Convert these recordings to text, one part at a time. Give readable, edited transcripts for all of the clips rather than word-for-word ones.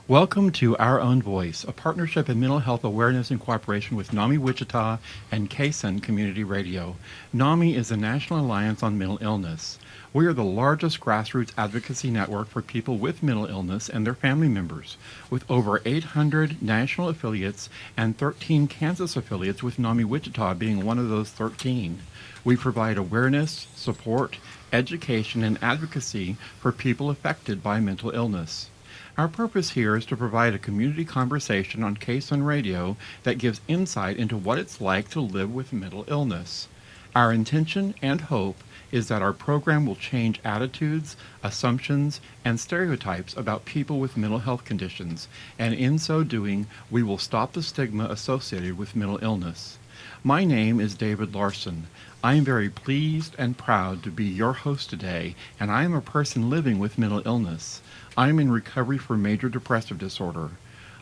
Welcome to Our Own Voice, a partnership in mental health awareness in cooperation with NAMI Wichita and KSUN Community Radio. NAMI is the National Alliance on Mental Illness. We are the largest grassroots advocacy network for people with mental illness and their family members, with over 800 national affiliates and 13 Kansas affiliates, with NAMI Wichita being one of those 13. We provide awareness, support, education, and advocacy for people affected by mental illness. Our purpose here is to provide a community conversation on KSUN Radio that gives insight into what it's like to live with mental illness. Our intention and hope is that our program will change attitudes, assumptions, and stereotypes about people with mental health conditions, and in so doing, we will stop the stigma associated with mental illness. My name is David Larson. I am very pleased and proud to be your host today, and I am a person living with mental illness. I am in recovery for major depressive disorder.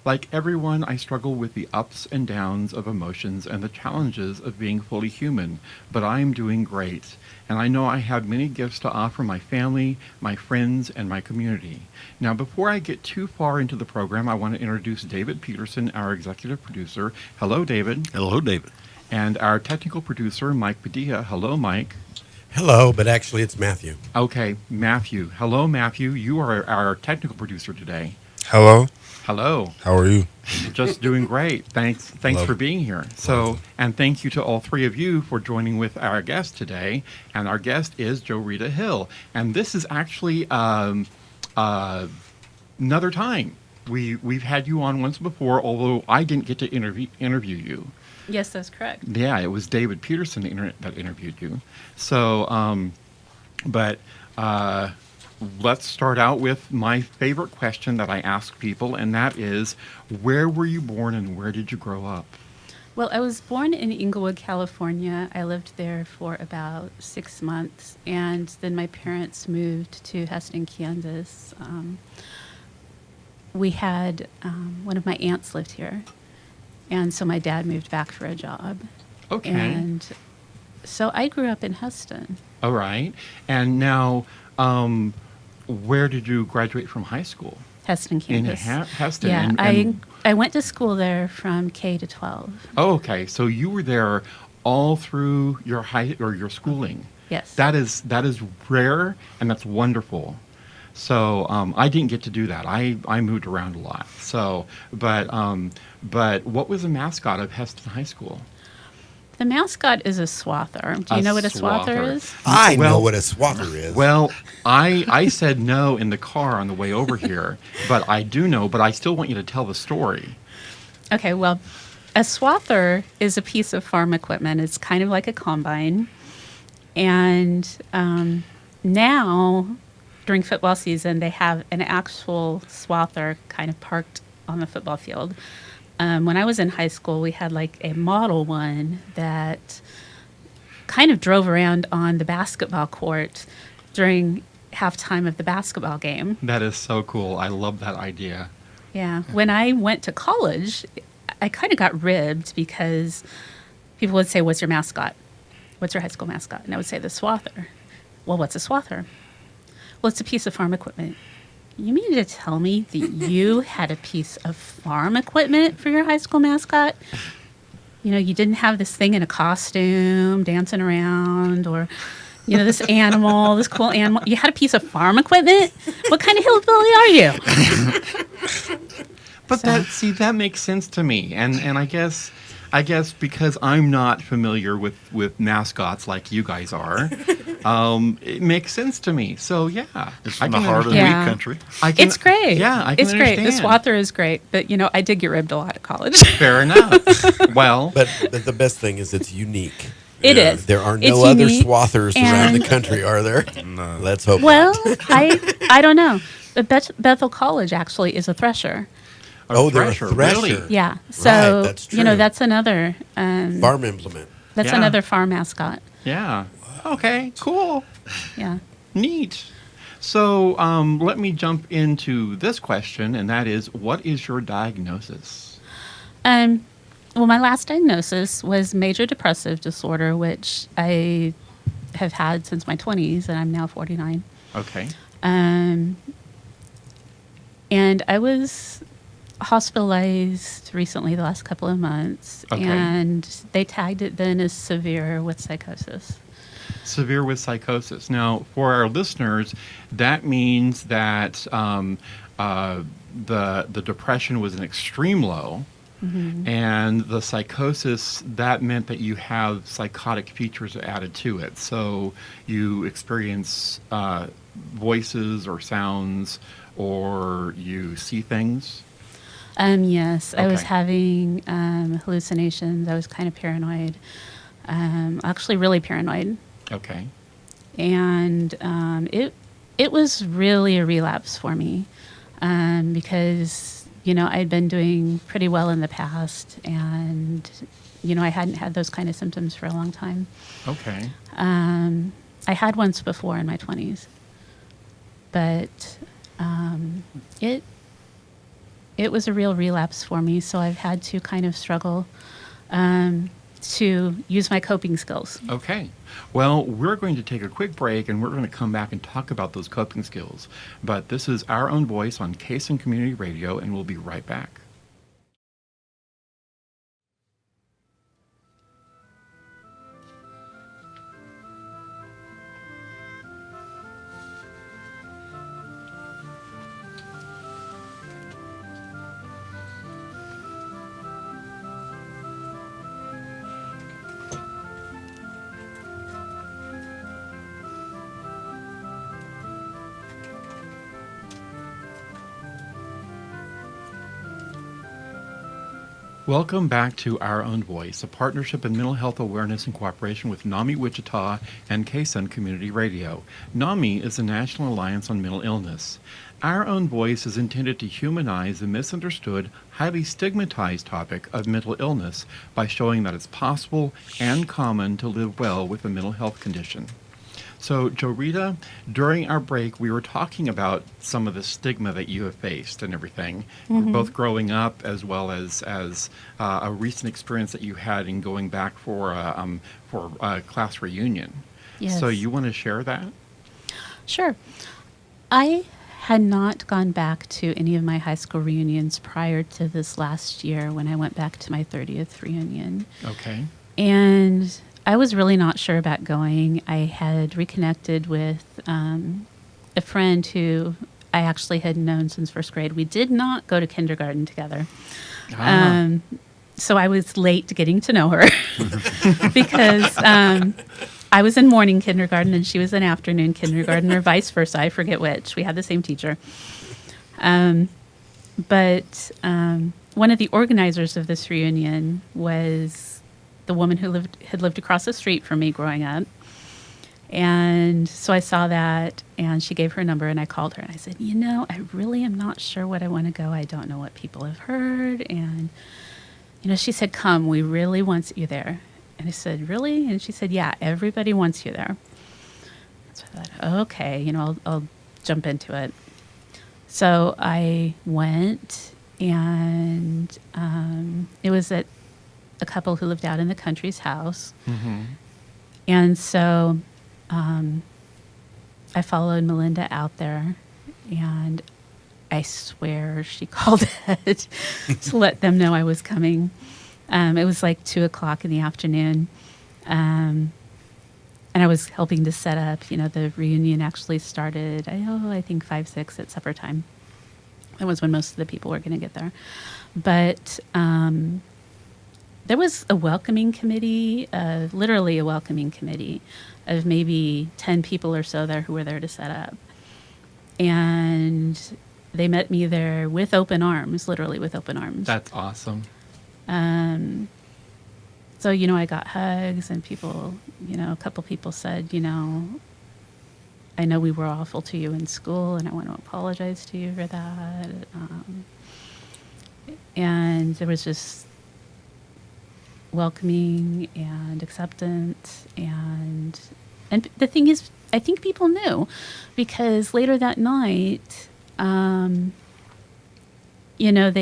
Like everyone, I struggle with the ups and downs of emotions and the challenges of being fully human, but I am doing great, and I know I have many gifts to offer my family, my friends, and my community. Now, before I get too far into the program, I want to introduce David Peterson, our executive producer. Hello, David. Hello, David. And our technical producer, Mike Padilla. Hello, Mike. Hello, but actually it's Matthew. Okay, Matthew. Hello, Matthew. You are our technical producer today. Hello. Hello. How are you? Just doing great. Thanks for being here. So, and thank you to all three of you for joining with our guest today. And our guest is Rita Hill. And this is actually another time. We've had you on once before, although I didn't get to interview you. Yes, that's correct. Yeah, it was David Peterson that interviewed you. So, let's start out with my favorite question that I ask people, and that is, where were you born and where did you grow up? Well, I was born in Inglewood, California. I lived there for about 6 months, and then my parents moved to Heston, Kansas. We had one of my aunts lived here, and so my dad moved back for a job. Okay. And so I grew up in Heston. All right. And now, where did you graduate from high school? Heston, Kansas. In Heston. Yeah, and I went to school there from K to 12. Oh, okay. So you were there all through your your schooling. Yes. That is rare, and that's wonderful. So I didn't get to do that. I moved around a lot. So, but what was the mascot of Heston High School? The mascot is a swather. Do you know what a swather is? I know what a swather is. Well, I said no in the car on the way over here, but I do know, but I still want you to tell the story. Okay, well, a swather is a piece of farm equipment. It's kind of like a combine. And now, during football season, they have an actual swather kind of parked on the football field. When I was in high school, we had like a model one that kind of drove around on the basketball court during halftime of the basketball game. That is so cool. I love that idea. Yeah. When I went to college, I kind of got ribbed because people would say, "What's your mascot? What's your high school mascot?" And I would say, "The swather." Well, what's a swather? Well, it's a piece of farm equipment. You mean to tell me that you had a piece of farm equipment for your high school mascot? You know, you didn't have this thing in a costume dancing around, or, you know, this animal, this cool animal. You had a piece of farm equipment? What kind of hillbilly are you? But that makes sense to me. And I guess because I'm not familiar with mascots like you guys are, it makes sense to me. So yeah, it's from the heart of the wheat country. It's great. Yeah, I can it's great. understand. The swather is great, but you know, I did get ribbed a lot at college. Fair enough. Well, but the best thing is it's unique. It is. There are It's no other unique, swathers around the country, are there? No. Let's hope Well, not. I don't know. But Bethel College actually is a thresher. Oh, they're a thresher, thresher. really? Yeah. So that's you know, true. that's another Farm implement. That's Yeah. another farm mascot. Yeah. Okay. Cool. Yeah. Neat. So let me jump into this question, and that is, what is your diagnosis? Well, my last diagnosis was major depressive disorder, which I have had since my 20s, and I'm now 49. Okay. And I was hospitalized recently, the last couple of months, Okay. and they tagged it then as severe with psychosis. Severe with psychosis. Now, for our listeners, that means that the depression was an extreme low, and the psychosis, that meant that you have psychotic features added to it. So you experience voices or sounds, or you see things. Yes, I was Okay. having hallucinations. I was kind of paranoid, actually really paranoid. Okay. And it was really a relapse for me, because I'd been doing pretty well in the past, and I hadn't had those kind of symptoms for a long time. Okay. I had once before in my 20s, but it was a real relapse for me. So I've had to kind of struggle to use my coping skills. Okay. Well, we're going to take a quick break, and we're going to come back and talk about those coping skills. But this is Our Own Voice on Kaysen Community Radio, and we'll be right back. Welcome back to Our Own Voice, a partnership in mental health awareness in cooperation with NAMI Wichita and Kaysen Community Radio. NAMI is the National Alliance on Mental Illness. Our Own Voice is intended to humanize the misunderstood, highly stigmatized topic of mental illness by showing that it's possible and common to live well with a mental health condition. So, Rita, during our break, we were talking about some of the stigma that you have faced and everything, both growing up as well as a recent experience that you had in going back for a class reunion. Yes. So, you want to share that? Sure. I had not gone back to any of my high school reunions prior to this last year when I went back to my 30th reunion. Okay. And I was really not sure about going. I had reconnected with a friend who I actually had known since first grade. We did not go to kindergarten together. So I was late to getting to know her because I was in morning kindergarten and she was in afternoon kindergarten, or vice versa. I forget which. We had the same teacher. But one of the organizers of this reunion was the woman who had lived across the street from me growing up. And so I saw that, and she gave her number, and I called her, and I said, I really am not sure what I want to go. I don't know what people have heard. And, she said, come, we really want you there. And I said, really? And she said, yeah, everybody wants you there. So I thought, okay, I'll jump into it. So I went, and it was at a couple who lived out in the country's house. Mm-hmm. And so I followed Melinda out there, and I swear she called ahead to let them know I was coming. It was like 2:00 in the afternoon. And I was helping to set up, the reunion actually started, I think 5, 6 at supper time. That was when most of the people were going to get there. But there was a welcoming committee, literally a welcoming committee of maybe 10 people or so there who were there to set up. And they met me there with open arms, literally with open arms. That's awesome. So, I got hugs, and people, a couple people said, I know we were awful to you in school, and I want to apologize to you for that. And there was just welcoming and acceptance, and the thing is, I think people knew, because later that night, they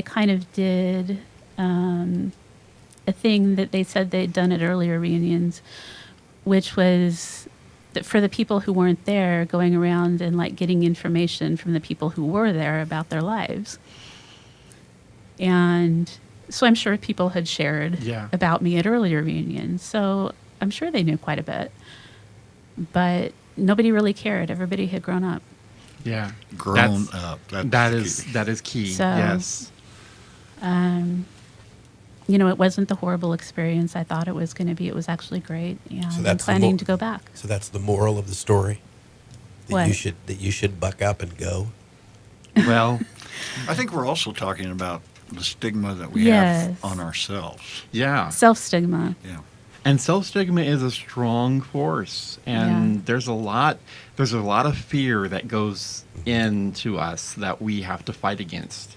kind of did a thing that they said they'd done at earlier reunions, which was that for the people who weren't there, going around and getting information from the people who were there about their lives. And so I'm sure people had shared Yeah. about me at earlier reunions. So I'm sure they knew quite a bit. But nobody really cared. Everybody had grown up. Yeah. Grown That's- up. That's That the is key. that is key. So- Yes. It wasn't the horrible experience I thought it was going to be. It was actually great. And So I'm that's the planning to go back. So that's the moral of the story. That What? you should buck up and go. Well, I think we're also talking about the stigma that we Yes. have on ourselves. yeah. Self-stigma. Yeah. And self-stigma is a strong force, and Yeah. there's a lot of fear that goes into us that we have to fight against.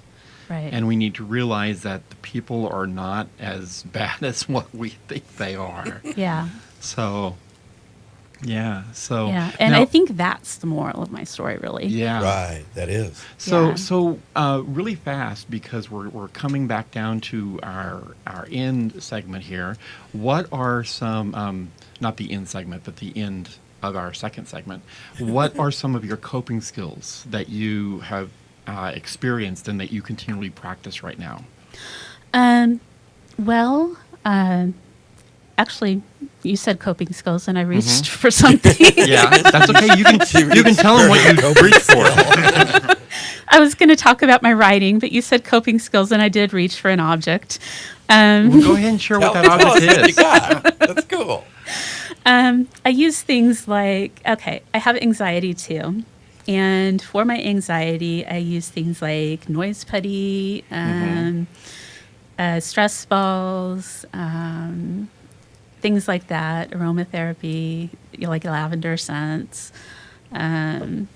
Right. And we need to realize that the people are not as bad as what we think they are. yeah. So, yeah. So, Yeah. And now- I think that's the moral of my story, really. yeah. Right, that is. So, Yeah. really fast, because we're coming back down to our end segment here. What are some, not the end segment, but the end of our second segment? What are some of your coping skills that you have experienced and that you continually practice right now? Well, actually, you said coping skills, and I reached for something. Yeah, that's okay. You can tell them what you reach for. I was going to talk about my writing, but you said coping skills, and I did reach for an object. Well, go ahead and share what that Tell us object what you is. got. That's cool. I use things like, okay, I have anxiety too. And for my anxiety, I use things like noise putty, stress balls, things like that, aromatherapy, like lavender scents. That,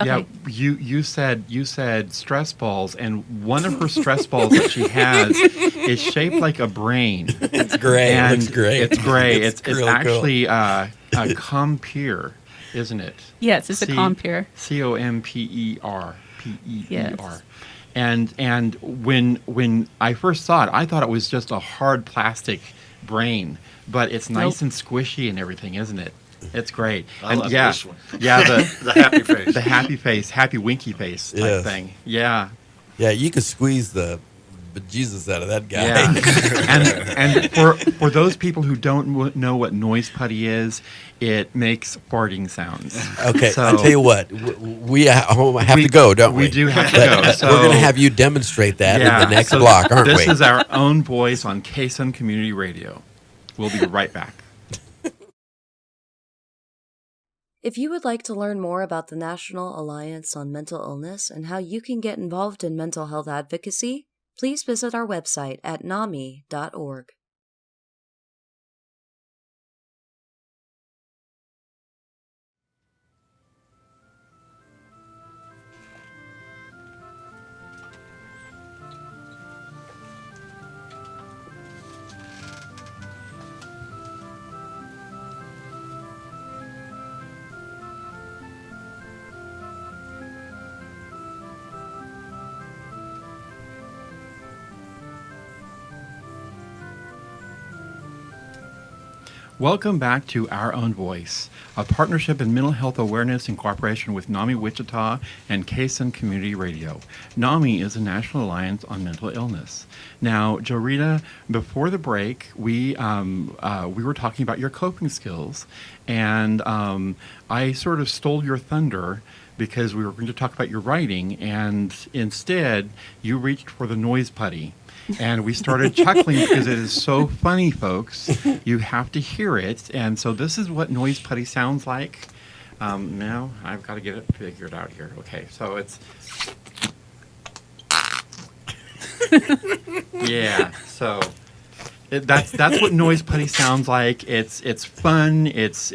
okay. Yeah, you said stress balls, and one of her stress balls that she has is shaped like a brain. It's gray. And It looks great. It's gray. It's really cool. actually a compeer, isn't it? Yes, it's a compeer. COMPER. PEER. Yes. And when I first saw it, I thought it was just a hard plastic brain, but it's nice Nope. and squishy and everything, isn't it? It's great. I And love yeah, this one. yeah, The happy face. the happy face, happy winky face type Yes. thing. Yeah. Yeah, you could squeeze the bejesus out of that guy. Yeah. and for those people who don't know what noise putty is, it makes farting sounds. Okay, So- I'll tell you what. We have to go, don't we? We do have to But go. So we're going to have you demonstrate that in the next so block, aren't this we? is our own voice on KSUN Community Radio. We'll be right back. If you would like to learn more about the National Alliance on Mental Illness and how you can get involved in mental health advocacy, please visit our website at NAMI.org. Welcome back to Our Own Voice, a partnership in mental health awareness in cooperation with NAMI Wichita and KSUN Community Radio. NAMI is a National Alliance on Mental Illness. Now, Rita, before the break, we were talking about your coping skills, and I sort of stole your thunder because we were going to talk about your writing, and instead you reached for the noise putty. And we started chuckling because it is so funny, folks. You have to hear it. And so this is what noise putty sounds like. Now I've got to get it figured out here. Okay, so it's... yeah, so that's what noise putty sounds like. It's fun. It's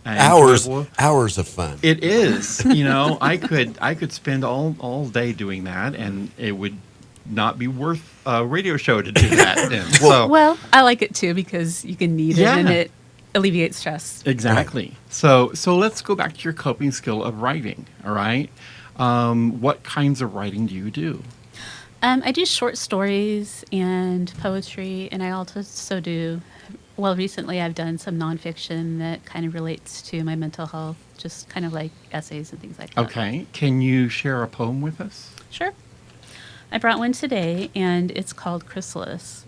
enjoyable. hours of fun. It is. You know, I could spend all day doing that, and it would not be worth a radio show to do that. Then. So Well, I like it too because you can knead it and Yeah. it alleviates stress. exactly. So let's go back to your coping skill of writing. All right. What kinds of writing do you do? I do short stories and poetry, and I also do, well, recently I've done some nonfiction that kind of relates to my mental health, just kind of like essays and things like that. Okay. Can you share a poem with us? Sure. I brought one today, and it's called Chrysalis.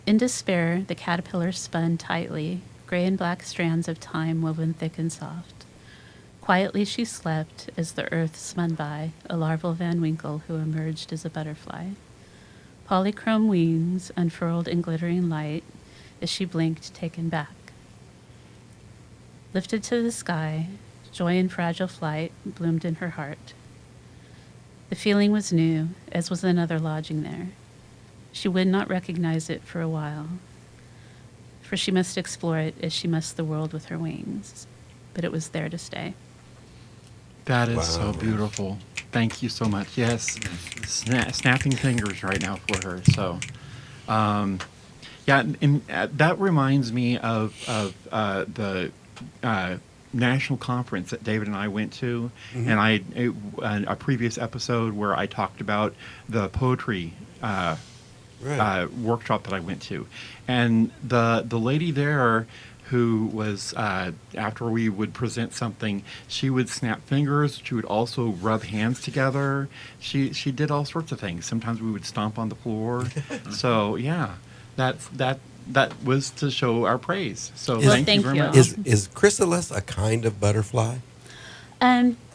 In despair, the caterpillar spun tightly, gray and black strands of time woven thick and soft. Quietly she slept as the earth spun by, a larval Van Winkle who emerged as a butterfly. Polychrome wings unfurled in glittering light as she blinked, taken back. Lifted to the sky, joy in fragile flight bloomed in her heart. The feeling was new, as was another lodging there. She would not recognize it for a while, for she must explore it as she must the world with her wings. But it was there to stay. That is Wow. so beautiful. Thank you so much. Yes, snapping fingers right now for her. So, yeah, and that reminds me of the national conference that David and I went to, and a previous episode where I talked about the poetry Right. workshop that I went to, and the lady there who was after we would present something, she would snap fingers. She would also rub hands together. She did all sorts of things. Sometimes we would stomp on the floor. So yeah, that was to show our praise. So Well, thank you thank very you. much. Is chrysalis a kind of butterfly?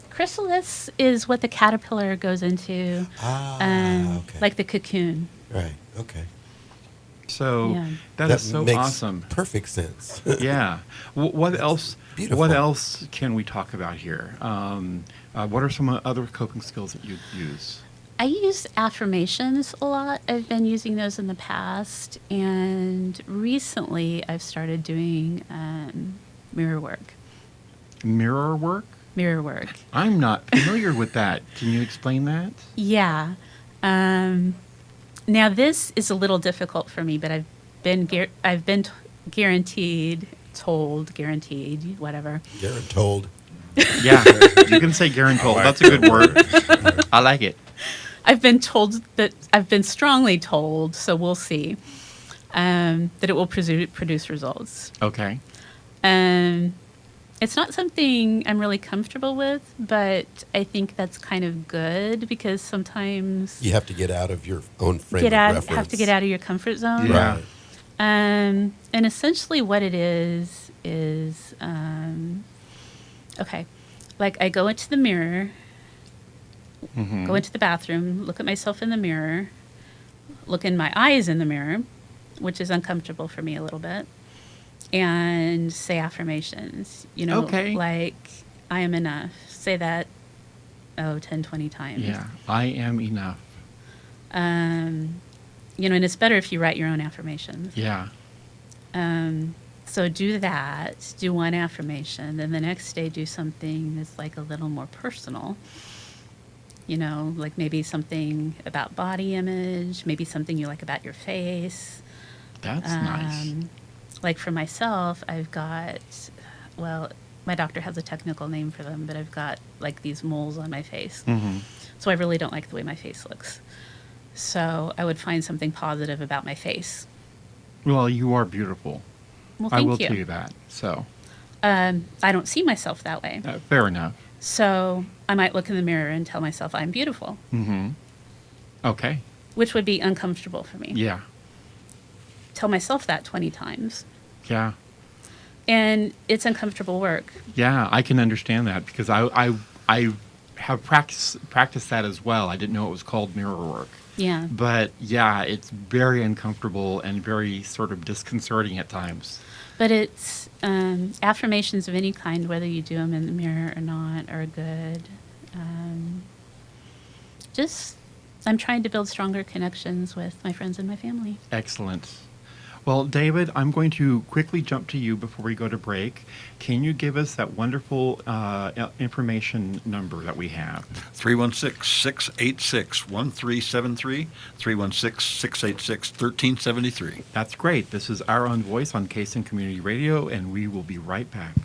Chrysalis is what the caterpillar goes into, Okay. like the cocoon. Right. Okay. So Yeah. that is so makes awesome. perfect sense. Yeah. What else? beautiful. What else can we talk about here? What are some other coping skills that you use? I use affirmations a lot. I've been using those in the past, and recently I've started doing mirror work. Mirror work? Mirror work. I'm not familiar with that. Can you explain that? Yeah. Now this is a little difficult for me, but I've been guaranteed, whatever. Guarantold. Yeah, you can say guarantold. That's a good word. I like it. I've been strongly told, so we'll see, that it will produce results. Okay. It's not something I'm really comfortable with, but I think that's kind of good because sometimes You have to get out of your own frame of reference. have to get out of your comfort zone. Yeah. Right. And essentially what it is, okay, like I go into the mirror, Mhm. go into the bathroom, look at myself in the mirror, look in my eyes in the mirror, which is uncomfortable for me a little bit, and say affirmations, Okay. like I am enough. Say that, 10, 20 times. Yeah, I am enough. And it's better if you write your own affirmations. Yeah. So do that, do one affirmation, then the next day do something that's like a little more personal. Like maybe something about body image, maybe something you like about your face. That's nice. Like for myself, I've got, well, my doctor has a technical name for them, but I've got like these moles on my face. Mhm. So I really don't like the way my face looks. So I would find something positive about my face. Well, you are beautiful. Well, I thank will you. tell you that. So, I don't see myself that way. fair enough. So I might look in the mirror and tell myself I'm beautiful, Mm-hmm. Okay. which would be uncomfortable for me. Yeah. Tell myself that 20 times. Yeah. And it's uncomfortable work. Yeah, I can understand that because I have practiced that as well. I didn't know it was called mirror work. Yeah. But yeah, it's very uncomfortable and very sort of disconcerting at times. But it's affirmations of any kind, whether you do them in the mirror or not, are good. I'm trying to build stronger connections with my friends and my family. Excellent. Well, David, I'm going to quickly jump to you before we go to break. Can you give us that wonderful information number that we have? 316-686-1373, 316-686-1373. That's great. This is Our Own Voice on Kaysen Community Radio, and we will be right back.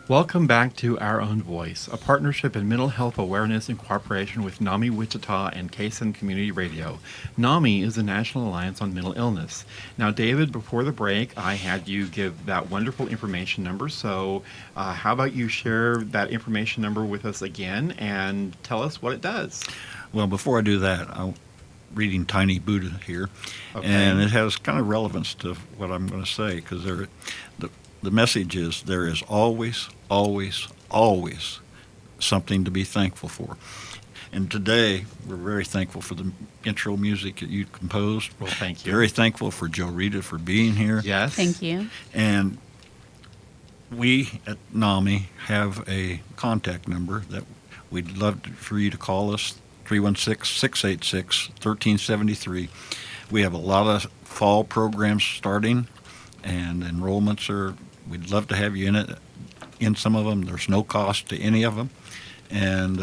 Welcome back to Our Own Voice, a partnership in mental health awareness in cooperation with NAMI Wichita and KSN Community Radio. NAMI is the National Alliance on Mental Illness. Now, David, before the break, I had you give that wonderful information number. So, how about you share that information number with us again and tell us what it does? Well, before I do that, I'm reading Tiny Buddha here, Okay. and it has kind of relevance to what I'm going to say because the message is there is always, always, always something to be thankful for. And today, we're very thankful for the intro music that you composed. Well, thank you. Very thankful for Rita for being here. Yes. Thank you. And we at NAMI have a contact number that we'd love for you to call us, 316-686-1373. We have a lot of fall programs starting, and enrollments we'd love to have you in it. In some of them, there's no cost to any of them. And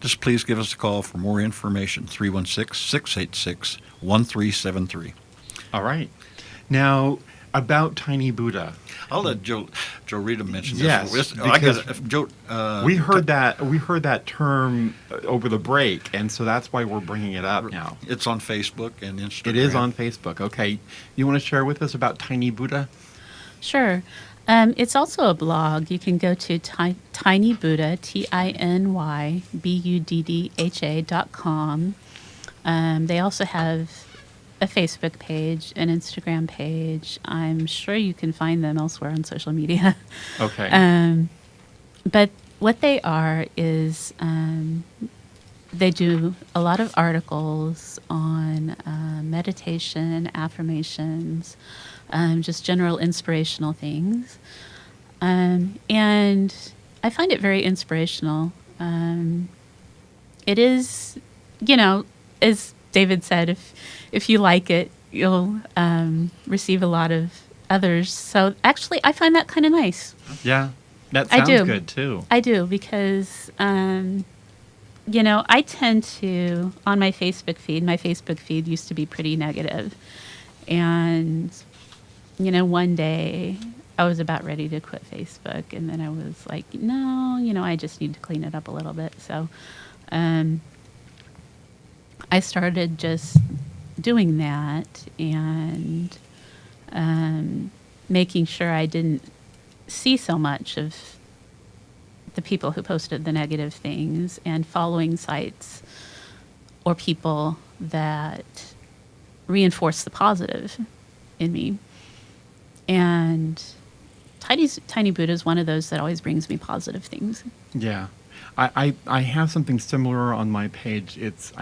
just please give us a call for more information, 316-686-1373. All right. Now, about Tiny Buddha. I'll let Joe Rita mention Yes, this. because Joe. We heard that term over the break, and so that's why we're bringing it up now. It's on Facebook and Instagram. It is on Facebook. Okay. You want to share with us about Tiny Buddha? Sure. It's also a blog. You can go to Tiny Buddha, TinyBuddha.com. They also have a Facebook page, an Instagram page. I'm sure you can find them elsewhere on social media. Okay. But what they are is they do a lot of articles on meditation, affirmations, just general inspirational things. And I find it very inspirational. It is, as David said, if you like it, you'll receive a lot of others. So actually, I find that kind of nice. Yeah. That I sounds do. good, too. I do because, I tend to, on my Facebook feed used to be pretty negative. And, one day I was about ready to quit Facebook. And then I was like, no, I just need to clean it up a little bit. So I started just doing that and making sure I didn't see so much of the people who posted the negative things and following sites or people that reinforce the positive in me. And Tiny Buddha is one of those that always brings me positive things. Yeah. I have something similar on my page. It's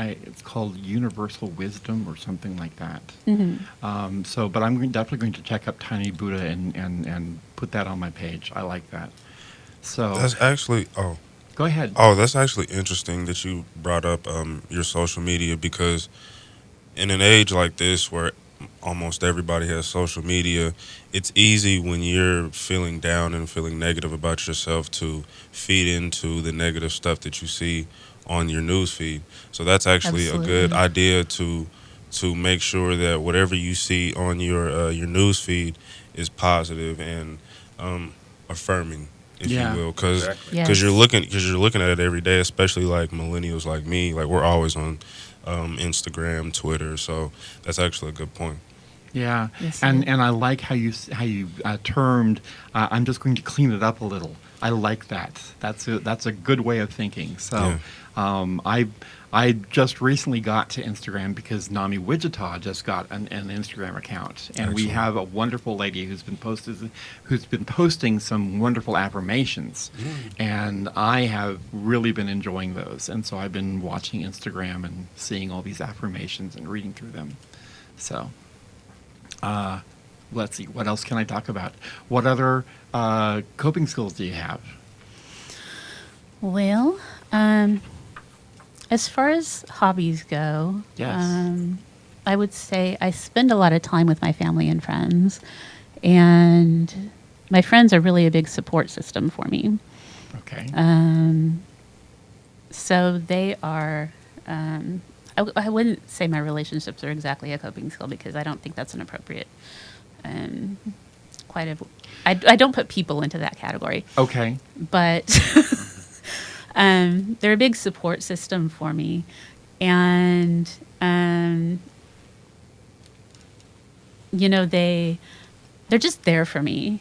called Universal Wisdom or something like that. Mm-hmm. But I'm definitely going to check up Tiny Buddha and put that on my page. I like that. So That's actually go ahead. that's actually interesting that you brought up your social media, because in an age like this where almost everybody has social media, it's easy when you're feeling down and feeling negative about yourself to feed into the negative stuff that you see on your news feed. So that's actually a good idea to make sure that whatever you see on your news feed is positive and affirming, if Yeah. you will, because Exactly. Yes. you're looking at it every day, especially like millennials like me. Like, we're always on Instagram, Twitter. So that's actually a good point. Yeah, Yes, and it- I like how you termed. I'm just going to clean it up a little. I like that. That's a good way of thinking. So, I just recently got to Instagram because NAMI Wichita just got an Instagram account, and we Excellent. have a wonderful lady who's been posting some wonderful affirmations, and I have really been enjoying those. And so I've been watching Instagram and seeing all these affirmations and reading through them. So. Let's see, what else can I talk about? What other coping skills do you have? Well, as far as hobbies go, Yes. I would say I spend a lot of time with my family and friends, and my friends are really a big support system for me. Okay. So they are. I wouldn't say my relationships are exactly a coping skill because I don't think that's an appropriate quite a. I don't put people into that category, Okay. but they're a big support system for me, and you know they're just there for me,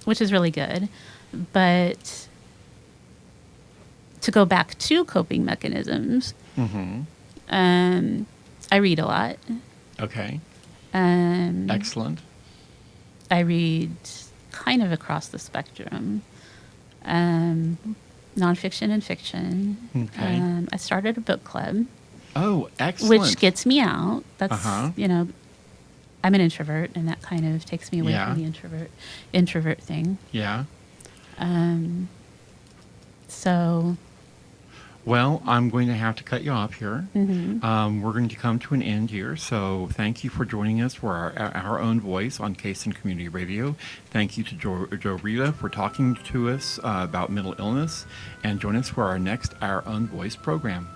which is really good. But to go back to coping mechanisms, Mm-hmm. I read a lot. Okay. Um, Excellent. I read kind of across the spectrum, nonfiction and fiction. Okay. I started a book club, Oh, excellent. which gets me out. That's Uh-huh. I'm an introvert, and that kind of takes me away Yeah. from the introvert thing. Yeah. So Well, I'm going to have to cut you off here. mhm. We're going to come to an end here. So thank you for joining us for our own voice on Cason Community Radio. Thank you to Joe Rita for talking to us about mental illness. And join us for our next Our Own Voice program.